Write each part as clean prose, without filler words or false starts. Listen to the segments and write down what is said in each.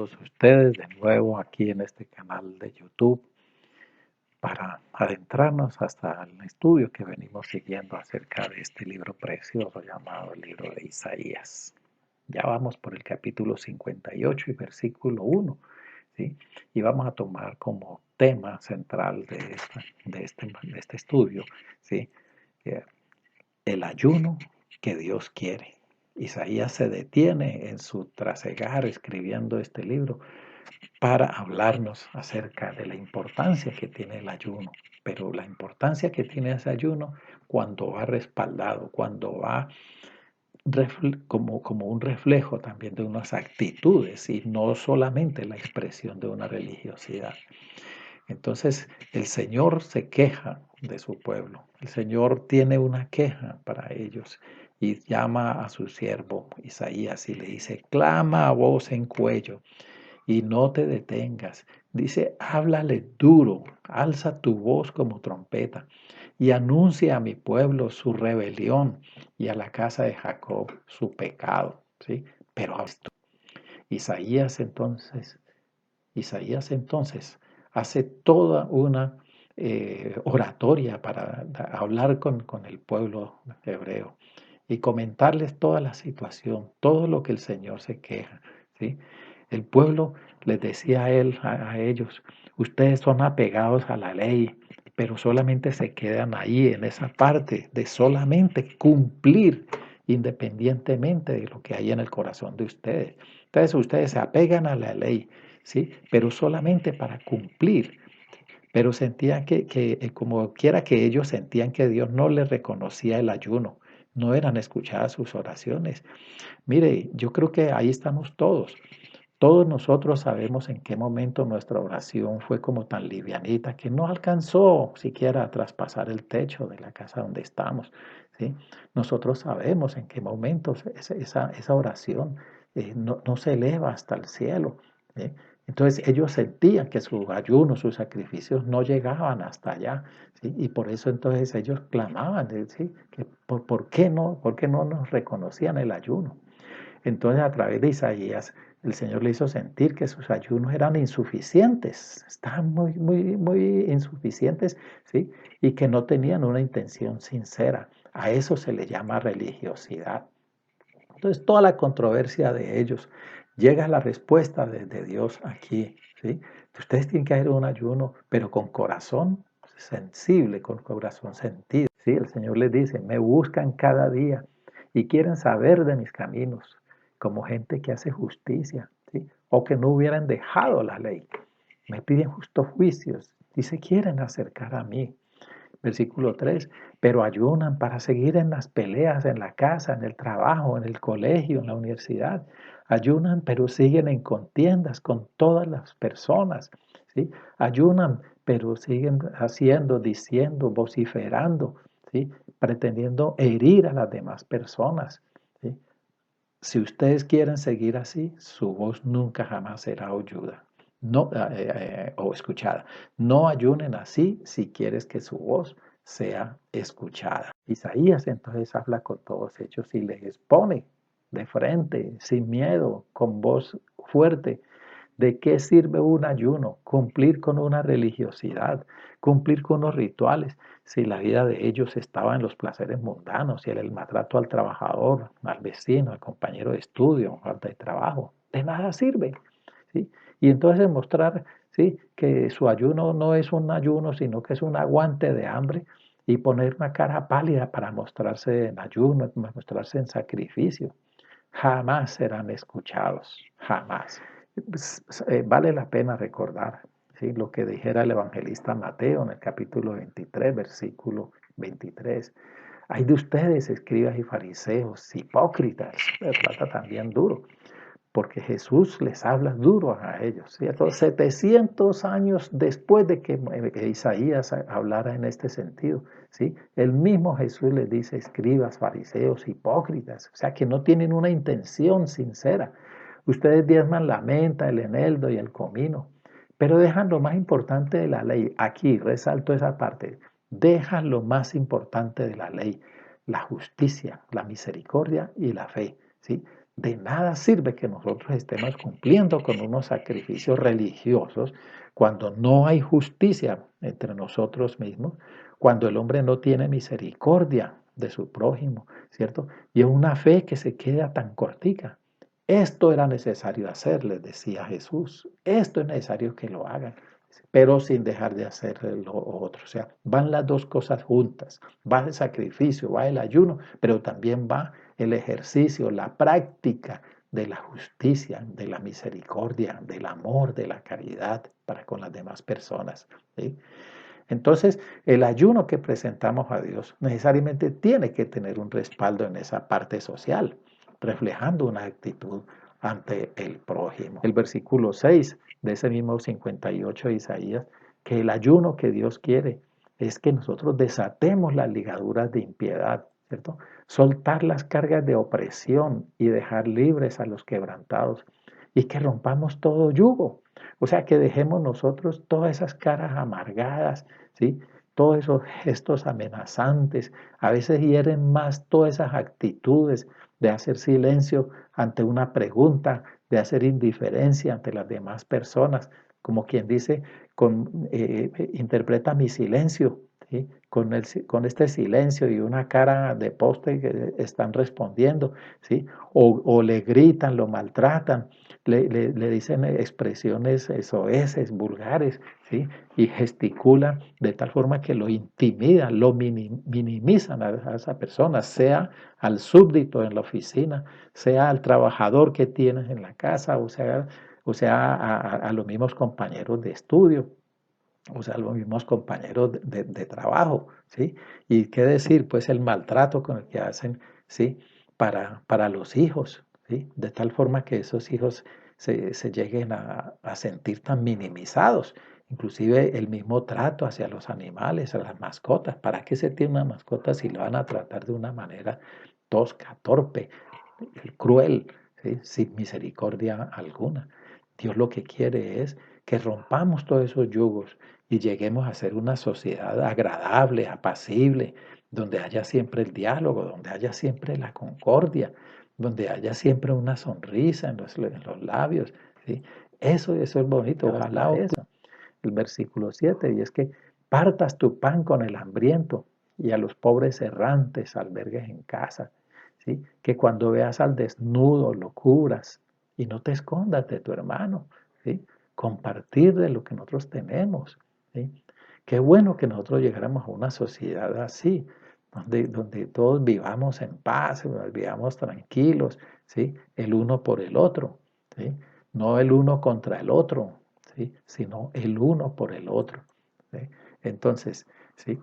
Ustedes de nuevo aquí en este canal de YouTube para adentrarnos hasta el estudio que venimos siguiendo acerca de este libro precioso llamado el libro de Isaías. Ya vamos por el capítulo 58 y versículo 1, ¿sí? Y vamos a tomar como tema central de este estudio, ¿sí? Eh, El ayuno que Dios quiere. Isaías se detiene en su trasegar escribiendo este libro para hablarnos acerca de la importancia que tiene el ayuno, pero la importancia que tiene ese ayuno cuando va respaldado, cuando va como un reflejo también de unas actitudes y no solamente la expresión de una religiosidad. Entonces el Señor se queja de su pueblo, el Señor tiene una queja para ellos y llama a su siervo Isaías y le dice, clama a voz en cuello y no te detengas. Dice, háblale duro, alza tu voz como trompeta y anuncia a mi pueblo su rebelión y a la casa de Jacob su pecado. ¿Sí? Pero Isaías entonces, Isaías entonces hace toda una oratoria para hablar con el pueblo hebreo y comentarles toda la situación, todo lo que el Señor se queja. ¿Sí? El pueblo les decía a ellos, ustedes son apegados a la ley, pero solamente se quedan ahí en esa parte de solamente cumplir independientemente de lo que hay en el corazón de ustedes. Entonces ustedes se apegan a la ley, ¿sí? Pero solamente para cumplir. Pero sentían que como quiera que ellos sentían que Dios no les reconocía el ayuno, no eran escuchadas sus oraciones. Mire, yo creo que ahí estamos todos. Todos nosotros sabemos en qué momento nuestra oración fue como tan livianita que no alcanzó siquiera a traspasar el techo de la casa donde estamos, ¿sí? Nosotros sabemos en qué momento esa oración no se eleva hasta el cielo, ¿sí? Entonces ellos sentían que su ayuno, sus sacrificios no llegaban hasta allá, ¿sí? Y por eso entonces ellos clamaban, ¿sí? Que ¿por qué no nos reconocían el ayuno? Entonces, a través de Isaías, el Señor le hizo sentir que sus ayunos eran insuficientes, estaban muy insuficientes, ¿sí? Y que no tenían una intención sincera. A eso se le llama religiosidad. Entonces, toda la controversia de ellos llega a la respuesta de Dios aquí, ¿sí? Ustedes tienen que hacer un ayuno, pero con corazón sensible, con corazón sentido, ¿sí? El Señor les dice, me buscan cada día y quieren saber de mis caminos, como gente que hace justicia, ¿sí? O que no hubieran dejado la ley. Me piden justos juicios y se quieren acercar a mí. Versículo 3, pero ayunan para seguir en las peleas, en la casa, en el trabajo, en el colegio, en la universidad. Ayunan, pero siguen en contiendas con todas las personas. ¿Sí? Ayunan, pero siguen haciendo, diciendo, vociferando, ¿sí? Pretendiendo herir a las demás personas. ¿Sí? Si ustedes quieren seguir así, su voz nunca jamás será oyuda. No, o escuchada. No ayunen así si quieres que su voz sea escuchada. Isaías entonces habla con todos ellos y les expone de frente, sin miedo, con voz fuerte, ¿de qué sirve un ayuno? Cumplir con una religiosidad, cumplir con unos rituales, si la vida de ellos estaba en los placeres mundanos y en el maltrato al trabajador, al vecino, al compañero de estudio, falta de trabajo, de nada sirve, ¿sí? Y entonces mostrar, ¿sí? Que su ayuno no es un ayuno, sino que es un aguante de hambre y poner una cara pálida para mostrarse en ayuno, mostrarse en sacrificio. Jamás serán escuchados, jamás. Vale la pena recordar, ¿sí? Lo que dijera el evangelista Mateo en el capítulo 23, versículo 23. Hay de ustedes, escribas y fariseos, hipócritas, trata también duro, porque Jesús les habla duro a ellos, ¿cierto? 700 años después de que Isaías hablara en este sentido, ¿sí? El mismo Jesús les dice, escribas, fariseos, hipócritas, o sea, que no tienen una intención sincera. Ustedes diezman la menta, el eneldo y el comino, pero dejan lo más importante de la ley. Aquí resalto esa parte. Dejan lo más importante de la ley, la justicia, la misericordia y la fe, ¿sí? de nada sirve que nosotros estemos cumpliendo con unos sacrificios religiosos cuando no hay justicia entre nosotros mismos, cuando el hombre no tiene misericordia de su prójimo, ¿cierto? Y es una fe que se queda tan cortica. Esto era necesario hacer, les decía Jesús. Esto es necesario que lo hagan, pero sin dejar de hacer lo otro. O sea, van las dos cosas juntas. Va el sacrificio, va el ayuno, pero también va el ejercicio, la práctica de la justicia, de la misericordia, del amor, de la caridad para con las demás personas. ¿Sí? Entonces, el ayuno que presentamos a Dios necesariamente tiene que tener un respaldo en esa parte social, reflejando una actitud ante el prójimo. El versículo 6 de ese mismo 58 de Isaías, que el ayuno que Dios quiere es que nosotros desatemos las ligaduras de impiedad, ¿cierto? Soltar las cargas de opresión y dejar libres a los quebrantados y que rompamos todo yugo. O sea, que dejemos nosotros todas esas caras amargadas, ¿sí? Todos esos gestos amenazantes, a veces hieren más todas esas actitudes de hacer silencio ante una pregunta, de hacer indiferencia ante las demás personas, como quien dice, interpreta mi silencio, ¿sí? Con este silencio y una cara de poste que están respondiendo, ¿sí? O le gritan, lo maltratan, le dicen expresiones soeces, vulgares, ¿sí? Y gesticulan de tal forma que lo intimidan, lo minimizan a esa persona, sea al súbdito en la oficina, sea al trabajador que tienes en la casa, o sea a los mismos compañeros de estudio, o sea, los mismos compañeros de trabajo, ¿sí? Y qué decir, pues el maltrato con el que hacen, ¿sí? Para los hijos, ¿sí? De tal forma que esos hijos se lleguen a sentir tan minimizados. Inclusive el mismo trato hacia los animales, a las mascotas. ¿Para qué se tiene una mascota si lo van a tratar de una manera tosca, torpe, cruel, ¿sí? Sin misericordia alguna? Dios lo que quiere es que rompamos todos esos yugos y lleguemos a ser una sociedad agradable, apacible, donde haya siempre el diálogo, donde haya siempre la concordia, donde haya siempre una sonrisa en los labios, ¿sí? Eso es bonito, ojalá eso. El versículo 7, y es que partas tu pan con el hambriento y a los pobres errantes albergues en casa, ¿sí? Que cuando veas al desnudo lo cubras y no te escondas de tu hermano, ¿sí? Compartir de lo que nosotros tenemos, ¿sí? Qué bueno que nosotros llegáramos a una sociedad así, donde todos vivamos en paz, vivamos tranquilos, ¿sí? El uno por el otro, ¿sí? No el uno contra el otro, ¿sí? Sino el uno por el otro, ¿sí? Entonces, ¿sí?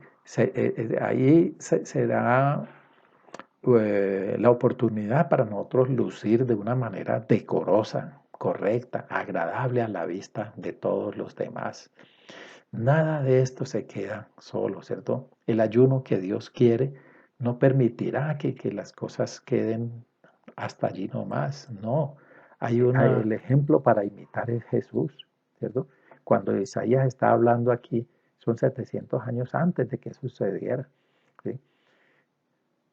Ahí se da la oportunidad para nosotros lucir de una manera decorosa, correcta, agradable a la vista de todos los demás. Nada de esto se queda solo, ¿cierto? El ayuno que Dios quiere no permitirá que las cosas queden hasta allí nomás, no. El ejemplo para imitar es Jesús, ¿cierto? Cuando Isaías está hablando aquí, son 700 años antes de que sucediera, ¿sí?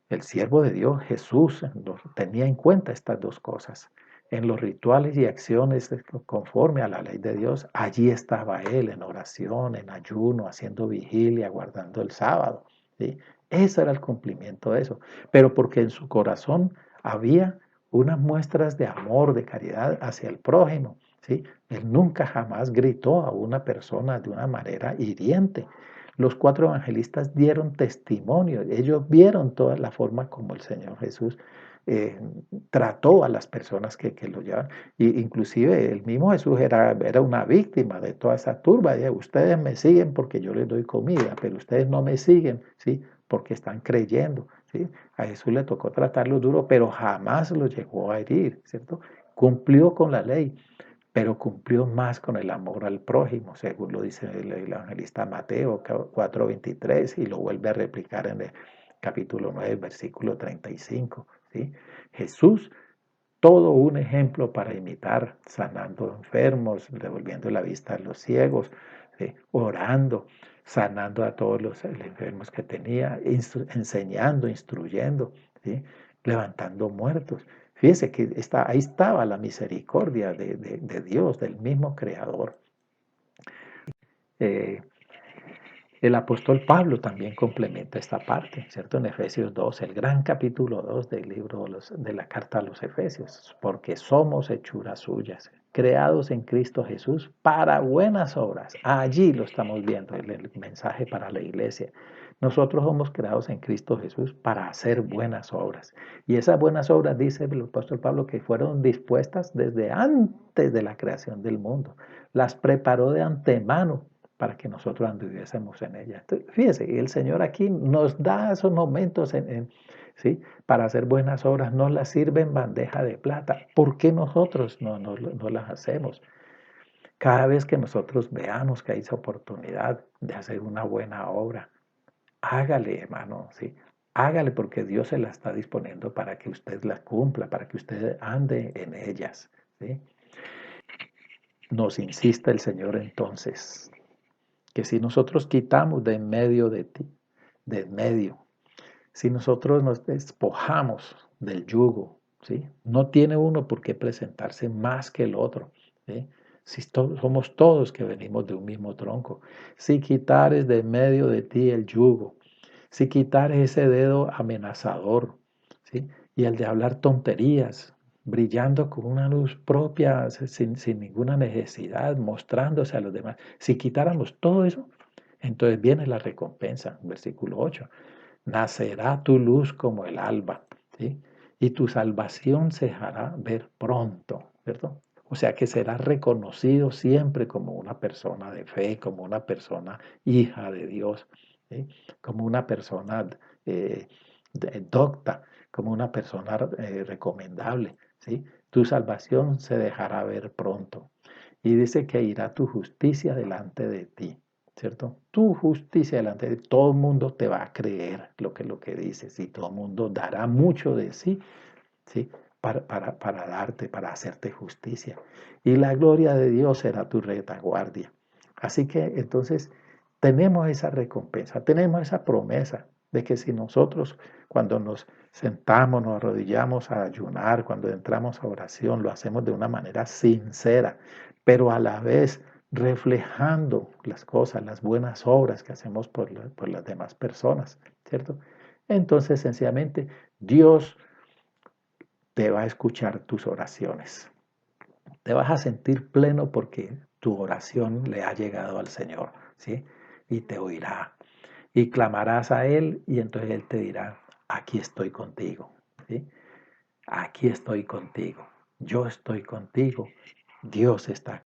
El siervo de Dios, Jesús, tenía en cuenta estas dos cosas. En los rituales y acciones conforme a la ley de Dios, allí estaba Él en oración, en ayuno, haciendo vigilia, guardando el sábado, ¿sí? Ese era el cumplimiento de eso. Pero porque en su corazón había unas muestras de amor, de caridad hacia el prójimo, ¿sí? Él nunca jamás gritó a una persona de una manera hiriente. Los cuatro evangelistas dieron testimonio, ellos vieron toda la forma como el Señor Jesús eh, trató a las personas que lo llevan. Y inclusive el mismo Jesús era una víctima de toda esa turba. Ustedes me siguen porque yo les doy comida, pero ustedes no me siguen, ¿sí? Porque están creyendo, ¿sí? A Jesús le tocó tratarlo duro, pero jamás lo llegó a herir, ¿cierto? Cumplió con la ley, pero cumplió más con el amor al prójimo, según lo dice el evangelista Mateo 4:23 y lo vuelve a replicar en el capítulo 9, versículo 35. ¿Sí? Jesús, todo un ejemplo para imitar, sanando enfermos, devolviendo la vista a los ciegos, ¿sí? Orando, sanando a todos los enfermos que tenía, enseñando, instruyendo, ¿sí? Levantando muertos. Fíjese que ahí estaba la misericordia de Dios, del mismo Creador. Eh, el apóstol Pablo también complementa esta parte, ¿cierto? En Efesios 2, el gran capítulo 2 del libro de la carta a los Efesios, porque somos hechuras suyas, creados en Cristo Jesús para buenas obras. Allí lo estamos viendo, el mensaje para la iglesia. Nosotros somos creados en Cristo Jesús para hacer buenas obras. Y esas buenas obras, dice el apóstol Pablo, que fueron dispuestas desde antes de la creación del mundo. Las preparó de antemano para que nosotros anduviésemos en ella. Entonces, fíjese, el Señor aquí nos da esos momentos ¿sí? Para hacer buenas obras, nos las sirve en bandeja de plata. ¿Por qué nosotros no las hacemos? Cada vez que nosotros veamos que hay esa oportunidad de hacer una buena obra, hágale, hermano, ¿sí? Hágale porque Dios se la está disponiendo para que usted la cumpla, para que usted ande en ellas, ¿sí? Nos insiste el Señor entonces que si nosotros quitamos de en medio de ti, de en medio, si nosotros nos despojamos del yugo, ¿sí? No tiene uno por qué presentarse más que el otro, ¿sí? Si somos todos que venimos de un mismo tronco. Si quitares de en medio de ti el yugo, si quitares ese dedo amenazador, ¿sí? Y el de hablar tonterías, brillando con una luz propia, sin ninguna necesidad, mostrándose a los demás. Si quitáramos todo eso, entonces viene la recompensa, versículo 8. Nacerá tu luz como el alba, ¿sí? Y tu salvación se dejará ver pronto, ¿cierto? O sea que serás reconocido siempre como una persona de fe, como una persona hija de Dios, ¿sí? Como una persona eh, docta, como una persona recomendable, ¿sí? Tu salvación se dejará ver pronto. Y dice que irá tu justicia delante de ti. ¿Cierto? Tu justicia delante de todo el mundo te va a creer lo que dices y todo el mundo dará mucho de sí, ¿sí? Para darte, para hacerte justicia. Y la gloria de Dios será tu retaguardia. Así que entonces tenemos esa recompensa, tenemos esa promesa de que si nosotros cuando nos sentamos, nos arrodillamos a ayunar, cuando entramos a oración, lo hacemos de una manera sincera, pero a la vez reflejando las cosas, las buenas obras que hacemos por las demás personas, ¿cierto? Entonces, sencillamente, Dios te va a escuchar tus oraciones. Te vas a sentir pleno porque tu oración le ha llegado al Señor, ¿sí? Y te oirá. Y clamarás a Él y entonces Él te dirá, aquí estoy contigo, ¿sí? Aquí estoy contigo. Yo estoy contigo. Dios está